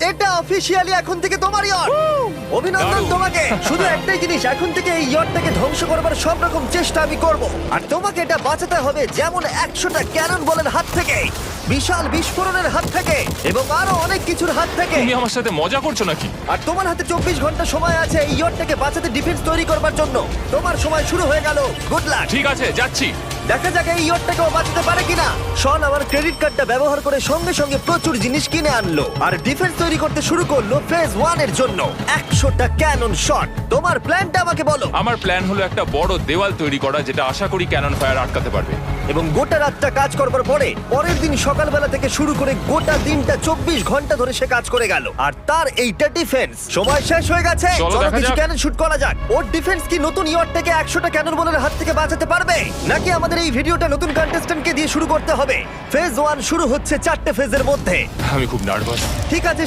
এটা অফিসিয়ালি এখন থেকে তোমার ইয়ট। অভিনন্দন দারুণ। তোমাকে। শুধু একটাই জিনিস, এখন থেকে এই ইয়টটাকে ধ্বংস করবার সব রকম চেষ্টা আমি করব, আর তোমাকে এটা বাঁচাতে হবে যেমন 100টা ক্যানন বলের হাত থেকে, বিশাল বিস্ফোরণের হাত থেকে, এবং আরো অনেক কিছুর হাত থেকে। তুমি আমার সাথে মজা করছো নাকি? আর তোমার হাতে 24 ঘন্টা সময় আছে এই ইয়টটাকে বাঁচাতে, ডিফেন্স তৈরি করবার জন্য। তোমার সময় শুরু হয়ে গেল। Good luck. ঠিক আছে, যাচ্ছি। দেখা যাক এই ইয়টটাকেও বাঁচাতে পারে কিনা। শন আমার ক্রেডিট কার্ডটা ব্যবহার করে সঙ্গে সঙ্গে প্রচুর জিনিস কিনে আনলো আর ডিফেন্স তৈরি করতে শুরু করলো ফেজ 1 এর জন্য 100টা ক্যানন শট। তোমার প্ল্যানটা আমাকে বলো। আমার প্ল্যান হলো একটা বড় দেওয়াল তৈরি করা, যেটা আশা করি ক্যানন ফায়ার আটকাতে পারবে। এবং গোটা রাতটা কাজ করবার পরে পরের দিন সকালবেলা থেকে শুরু করে গোটা দিনটা 24 ঘন্টা ধরে সে কাজ করে গেল, আর তার এইটা ডিফেন্স। সময় শেষ হয়ে গেছে, চলো চলো দেখা কিছু যাক। ক্যানন শুট করা যাক। ওর ডিফেন্স কি নতুন ইয়টটাকে 100টা ক্যানন বলের হাত থেকে বাঁচাতে পারবে, নাকি আমাদের এই ভিডিওটা নতুন কন্টেস্ট্যান্টকে দিয়ে শুরু করতে হবে? ফেজ 1 শুরু হচ্ছে 4টে ফেজের মধ্যে। আমি খুব নার্ভাস। ঠিক আছে,